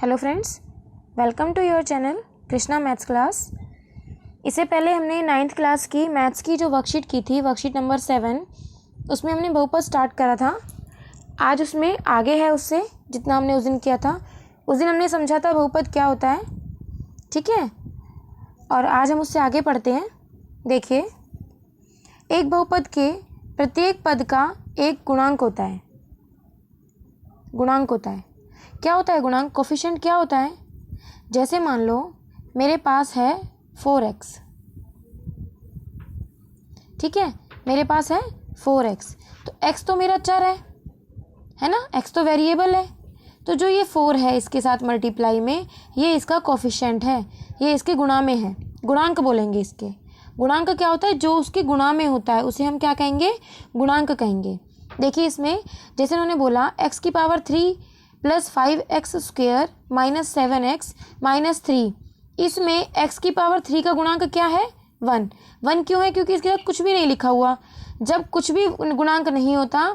Hello friends, welcome to your channel Krishna maths class. इससे पहले हमने 9th क्लास की मैथ्स की जो वर्कशीट की थी, वर्कशीट नंबर 7, उसमें हमने बहुपद स्टार्ट करा था। आज उसमें आगे है उससे जितना हमने उस दिन किया था। उस दिन हमने समझा था बहुपद क्या होता है, ठीक है। और आज हम उससे आगे पढ़ते हैं। देखिए, एक बहुपद के प्रत्येक पद का एक गुणांक होता है। गुणांक होता है, क्या होता है गुणांक? कोफिशिएंट क्या होता है? जैसे मान लो मेरे पास है 4x, ठीक है। मेरे पास है 4x, तो x तो मेरा चर है ना, x तो वेरिएबल है। तो जो ये 4 है इसके साथ मल्टीप्लाई में, ये इसका कोफिशिएंट है, ये इसके गुणा में है। गुणांक बोलेंगे इसके। गुणांक क्या होता है? जो उसके गुणा में होता है उसे हम क्या कहेंगे? गुणांक कहेंगे। देखिए इसमें जैसे उन्होंने बोला x की power 3 plus 5x square minus 7x minus 3, इसमें x की पावर 3 का गुणांक क्या है? 1। 1 क्यों है? क्योंकि इसके साथ कुछ भी नहीं लिखा हुआ। जब कुछ भी गुणांक नहीं होता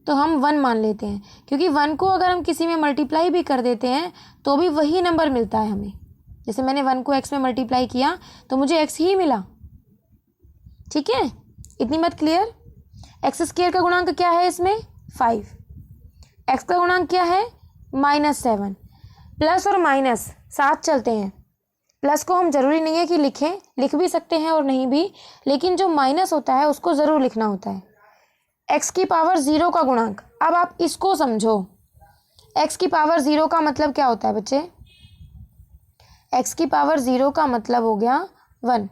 तो हम 1 मान लेते हैं, क्योंकि 1 को अगर हम किसी में मल्टीप्लाई भी कर देते हैं तो भी वही नंबर मिलता है हमें। जैसे मैंने 1 को x में मल्टीप्लाई किया तो मुझे x ही मिला, ठीक है। इतनी बात क्लियर? एक्स स्क्वायर का गुणांक क्या है इसमें? 5। x का गुणांक क्या है? -7। प्लस और माइनस साथ चलते हैं। प्लस को हम जरूरी नहीं है कि लिखें, लिख भी सकते हैं और नहीं भी, लेकिन जो माइनस होता है उसको ज़रूर लिखना होता है। x की पावर 0 का गुणांक, अब आप इसको समझो। x की पावर 0 का मतलब क्या होता है बच्चे? x की पावर 0 का मतलब हो गया 1।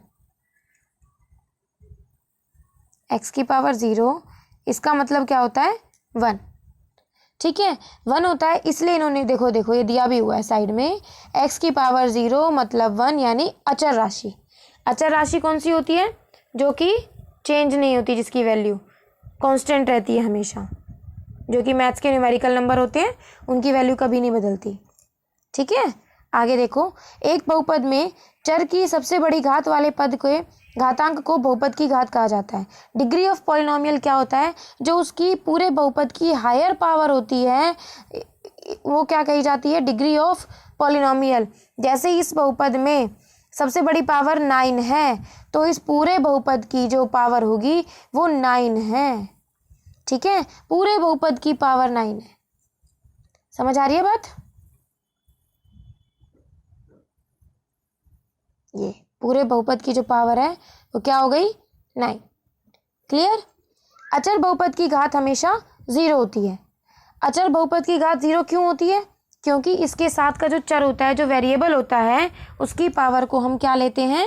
x की पावर 0, इसका मतलब क्या होता है? 1, ठीक है। 1 होता है, इसलिए इन्होंने देखो ये दिया भी हुआ है साइड में। x की पावर 0 मतलब 1, यानी अचर राशि। अचर राशि कौन सी होती है? जो कि चेंज नहीं होती, जिसकी वैल्यू कांस्टेंट रहती है हमेशा। जो कि मैथ्स के न्यूमेरिकल नंबर होते हैं, उनकी वैल्यू कभी नहीं बदलती, ठीक है। आगे देखो, एक बहुपद में चर की सबसे बड़ी घात वाले पद के घातांक को बहुपद की घात कहा जाता है। डिग्री ऑफ पॉलिनोमियल क्या होता है? जो उसकी पूरे बहुपद की हायर पावर होती है वो क्या कही जाती है? Degree of polynomial. जैसे इस बहुपद में सबसे बड़ी पावर 9 है, तो इस पूरे बहुपद की जो पावर होगी वो 9 है, ठीक है। पूरे बहुपद की पावर 9 है। समझ आ रही है बात? ये पूरे बहुपद की जो पावर है वो क्या हो गई? 9। क्लियर? अचर बहुपद की घात हमेशा 0 होती है। अचर बहुपद की घात 0 क्यों होती है? क्योंकि इसके साथ का जो चर होता है, जो वेरिएबल होता है, उसकी पावर को हम क्या लेते हैं?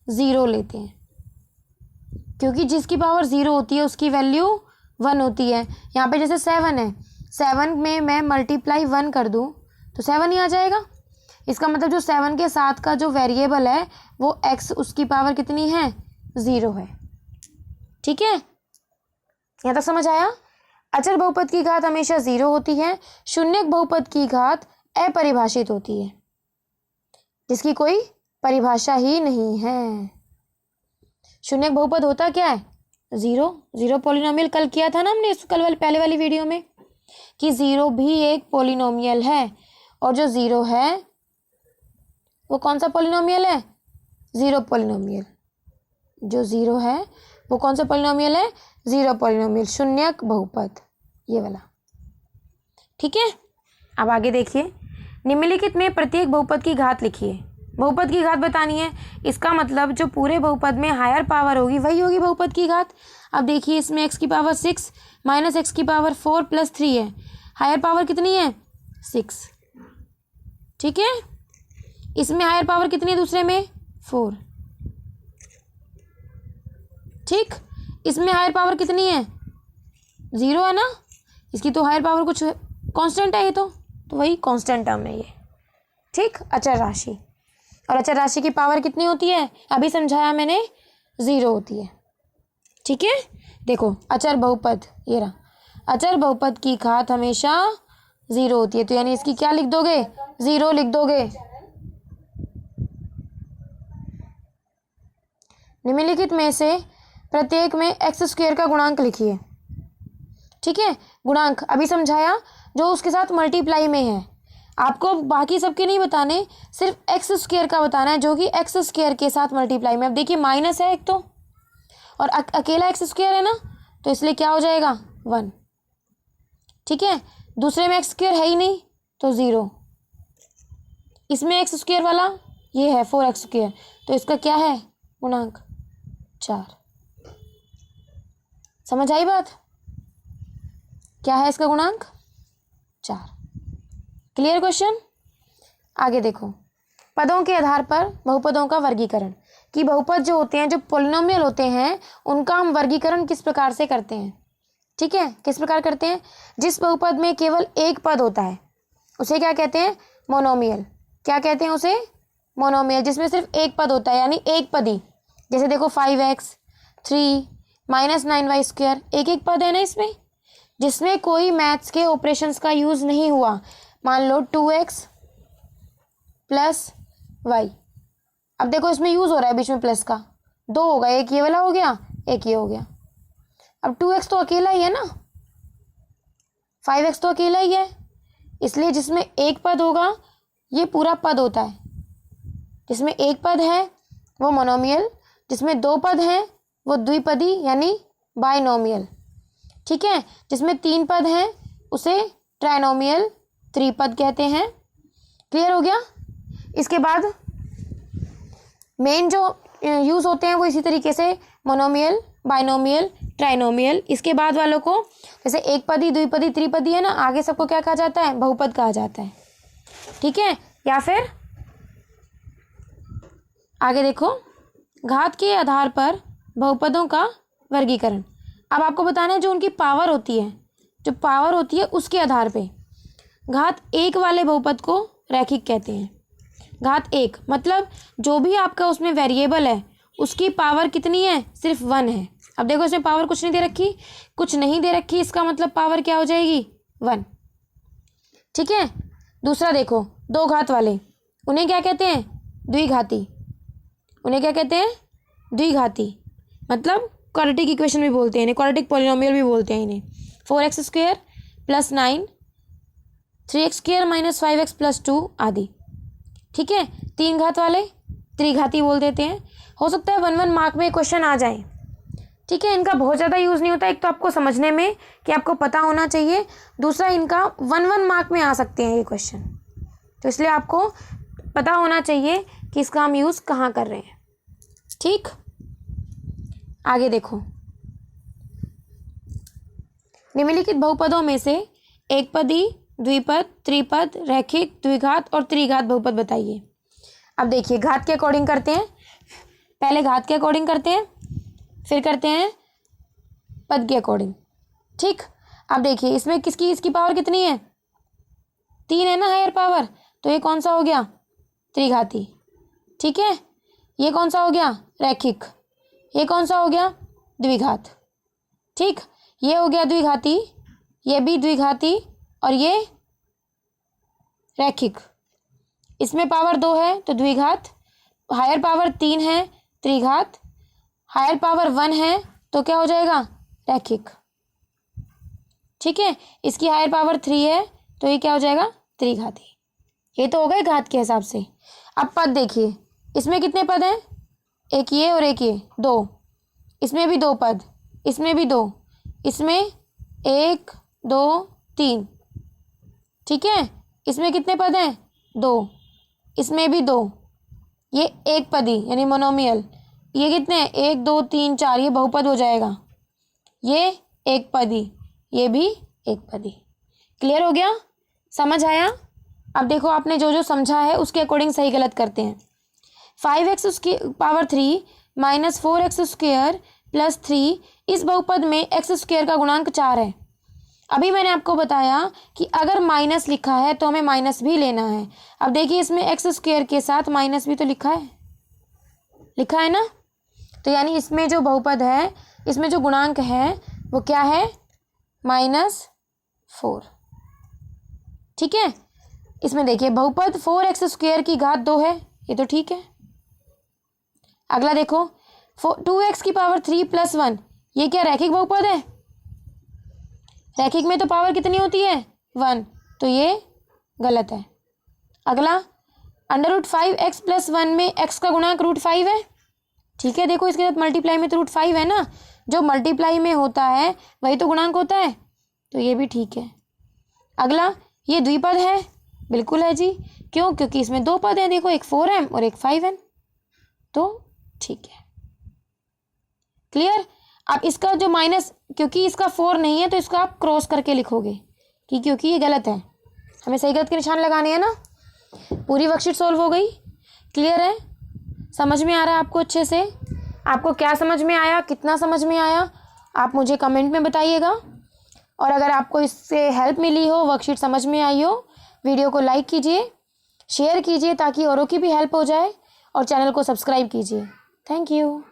0 लेते हैं। क्योंकि जिसकी पावर 0 होती है उसकी वैल्यू 1 होती है। यहाँ पे जैसे 7 है, 7 में मैं मल्टीप्लाई 1 कर दूँ तो 7 ही आ जाएगा। इसका मतलब जो 7 के साथ का जो वेरिएबल है वो x, उसकी पावर कितनी है? 0 है, ठीक है। यहाँ तक समझ आया? अचर बहुपद की घात हमेशा 0 होती है। शून्यक बहुपद की घात अपरिभाषित होती है, जिसकी कोई परिभाषा ही नहीं है। शून्यक बहुपद होता क्या है? 0 पॉलिनोमियल। कल किया था ना हमने, पहले वाली वीडियो में, कि 0 भी एक पॉलिनोमियल है। और जो 0 है वो कौन सा पॉलिनोमियल है? 0 पॉलिनोमियल। जो 0 है वो कौन सा पॉलिनोमियल है? 0 पॉलिनोमियल, शून्यक बहुपद, ये वाला, ठीक है। अब आगे देखिए, निम्नलिखित में प्रत्येक बहुपद की घात लिखिए। बहुपद की घात बतानी है, इसका मतलब जो पूरे बहुपद में हायर पावर होगी वही होगी बहुपद की घात। अब देखिए, इसमें x की पावर 6 माइनस x की पावर 4 प्लस 3 है। हायर पावर कितनी है? 6, ठीक है। इसमें हायर पावर कितनी है? दूसरे में 4, ठीक। इसमें हायर पावर कितनी है? 0 है ना। इसकी तो हायर पावर कुछ कांस्टेंट है, ये तो वही कांस्टेंट टर्म है ये, ठीक। अचर राशि, और अचर राशि की पावर कितनी होती है? अभी समझाया मैंने, 0 होती है, ठीक है। देखो, अचर बहुपद, ये रहा। अचर बहुपद की घात हमेशा 0 होती है, तो यानी इसकी क्या लिख दोगे? 0 लिख दोगे। निम्नलिखित में से प्रत्येक में x स्क्वायर का गुणांक लिखिए, ठीक है। गुणांक अभी समझाया, जो उसके साथ मल्टीप्लाई में है। आपको बाकी सबके नहीं बताने, सिर्फ एक्स स्क्वायर का बताना है, जो कि एक्स स्क्वायर के साथ मल्टीप्लाई में। अब देखिए माइनस है एक तो, और अकेला एक्स स्क्वायर है ना, तो इसलिए क्या हो जाएगा 1। ठीक है, दूसरे में एक्स स्क्वायर है ही नहीं तो 0। इसमें एक्स स्क्वायर वाला ये है 4x स्क्वायर, तो इसका क्या है गुणांक 4। समझ आई बात? क्या है इसका गुणांक 4। Clear question? आगे देखो, पदों के आधार पर बहुपदों का वर्गीकरण, कि बहुपद जो होते हैं, जो पॉलिनोमियल होते हैं, उनका हम वर्गीकरण किस प्रकार से करते हैं। ठीक है, किस प्रकार करते हैं? जिस बहुपद में केवल एक पद होता है उसे क्या कहते हैं? मोनोमियल। क्या कहते हैं उसे? मोनोमियल। जिसमें सिर्फ एक पद होता है, यानी एक पदी। जैसे देखो 5x 3 -9y स्क्वायर, एक एक पद है ना इसमें, जिसमें कोई मैथ्स के ऑपरेशंस का यूज नहीं हुआ। मान लो 2x + y, अब देखो इसमें यूज हो रहा है बीच में प्लस का, 2 होगा, एक ये वाला हो गया, एक ये हो गया। अब 2x तो अकेला ही है ना, 5x तो अकेला ही है, इसलिए जिसमें एक पद होगा ये पूरा पद होता है। जिसमें एक पद है वो मोनोमियल, जिसमें 2 पद हैं वो द्विपदी यानी बाइनोमियल। ठीक है, जिसमें 3 पद हैं उसे ट्राइनोमियल, त्रिपद कहते हैं। क्लियर हो गया? इसके बाद मेन जो यूज होते हैं वो इसी तरीके से मोनोमियल, बाइनोमियल, ट्राइनोमियल। इसके बाद वालों को जैसे एक पदी, द्विपदी, त्रिपदी है ना, आगे सबको क्या कहा जाता है? बहुपद कहा जाता है। ठीक है, या फिर आगे देखो, घात के आधार पर बहुपदों का वर्गीकरण। अब आपको बताना है जो उनकी पावर होती है, जो पावर होती है उसके आधार पे। घात 1 वाले बहुपद को रैखिक कहते हैं। घात 1 मतलब जो भी आपका उसमें वेरिएबल है उसकी पावर कितनी है? सिर्फ 1 है। अब देखो इसमें पावर कुछ नहीं दे रखी, कुछ नहीं दे रखी, इसका मतलब पावर क्या हो जाएगी? 1। ठीक है, दूसरा देखो 2 घात वाले, उन्हें क्या कहते हैं? द्विघाती। उन्हें क्या कहते हैं? द्विघाती, मतलब क्वाड्रेटिक इक्वेशन भी बोलते हैं इन्हें, क्वाड्रेटिक पॉलिनोमियल भी बोलते हैं इन्हें। 4x square + 9, 3x square - 5x + 2 आदि। ठीक है, 3 घात वाले त्रिघाती बोल देते हैं। हो सकता है 1 मार्क में क्वेश्चन आ जाए। ठीक है, इनका बहुत ज़्यादा यूज़ नहीं होता, एक तो आपको समझने में कि आपको पता होना चाहिए, दूसरा इनका 1 मार्क में आ सकते हैं ये क्वेश्चन, तो इसलिए आपको पता होना चाहिए कि इसका हम यूज़ कहाँ कर रहे हैं। ठीक, आगे देखो, निम्नलिखित बहुपदों में से एक पदी, द्विपद, त्रिपद, रैखिक, द्विघात और त्रिघात बहुपद बताइए। अब देखिए घात के अकॉर्डिंग करते हैं, पहले घात के अकॉर्डिंग करते हैं, फिर करते हैं पद के अकॉर्डिंग। ठीक, अब देखिए इसमें इसकी पावर कितनी है? 3 है ना हायर पावर, तो ये कौन सा हो गया? त्रिघाती। ठीक है, ये कौन सा हो गया? रैखिक। ये कौन सा हो गया? द्विघात। ठीक, ये हो गया द्विघाती, ये भी द्विघाती, और ये रैखिक। इसमें पावर 2 है तो द्विघात, हायर पावर 3 है त्रिघात, हायर पावर 1 है तो क्या हो जाएगा? रैखिक। ठीक है, इसकी हायर पावर 3 है तो ये क्या हो जाएगा? त्रिघाती। ये तो हो गए घात के हिसाब से। अब पद देखिए, इसमें कितने पद हैं? एक ये और एक ये, 2। इसमें भी 2 पद, इसमें भी 2, इसमें 1 2 3। ठीक है, इसमें कितने पद हैं? 2, इसमें भी 2। ये एक पदी यानी मोनोमियल, ये कितने हैं? 1 2 3 4, ये बहुपद हो जाएगा। ये एक पदी, ये भी एक पदी। क्लियर हो गया? समझ आया? अब देखो आपने जो जो समझा है उसके अकॉर्डिंग सही गलत करते हैं। 5x पावर 3 - 4x स्क्वायर + 3, इस बहुपद में x स्क्वायर का गुणांक 4 है। अभी मैंने आपको बताया कि अगर माइनस लिखा है तो हमें माइनस भी लेना है। अब देखिए इसमें एक्स स्क्वायर के साथ माइनस भी तो लिखा है ना, तो यानी इसमें जो बहुपद है, इसमें जो गुणांक है वो क्या है? -4। ठीक है, इसमें देखिए बहुपद 4x स्क्वायर की घात 2 है, ये तो ठीक है। अगला देखो 2x की पावर 3 + 1, ये क्या रैखिक बहुपद है? रैखिक में तो पावर कितनी होती है? 1, तो ये गलत है। अगला √5x + 1 में x का गुणांक √5 है। ठीक है, देखो इसके साथ मल्टीप्लाई में तो √5 है ना, जो मल्टीप्लाई में होता है वही तो गुणांक होता है, तो ये भी ठीक है। अगला, ये द्विपद है, बिल्कुल है जी, क्यों? क्योंकि इसमें दो पद हैं, देखो एक 4m और एक 5n, तो ठीक है। क्लियर? अब इसका जो माइनस, क्योंकि इसका 4 नहीं है तो इसको आप क्रॉस करके लिखोगे कि क्योंकि ये गलत है, हमें सही गलत के निशान लगाने हैं ना। पूरी वर्कशीट सॉल्व हो गई। क्लियर है? समझ में आ रहा है आपको अच्छे से? आपको क्या समझ में आया, कितना समझ में आया, आप मुझे कमेंट में बताइएगा। और अगर आपको इससे हेल्प मिली हो, वर्कशीट समझ में आई हो, वीडियो को लाइक कीजिए, शेयर कीजिए ताकि औरों की भी हेल्प हो जाए, और चैनल को सब्सक्राइब कीजिए। Thank you.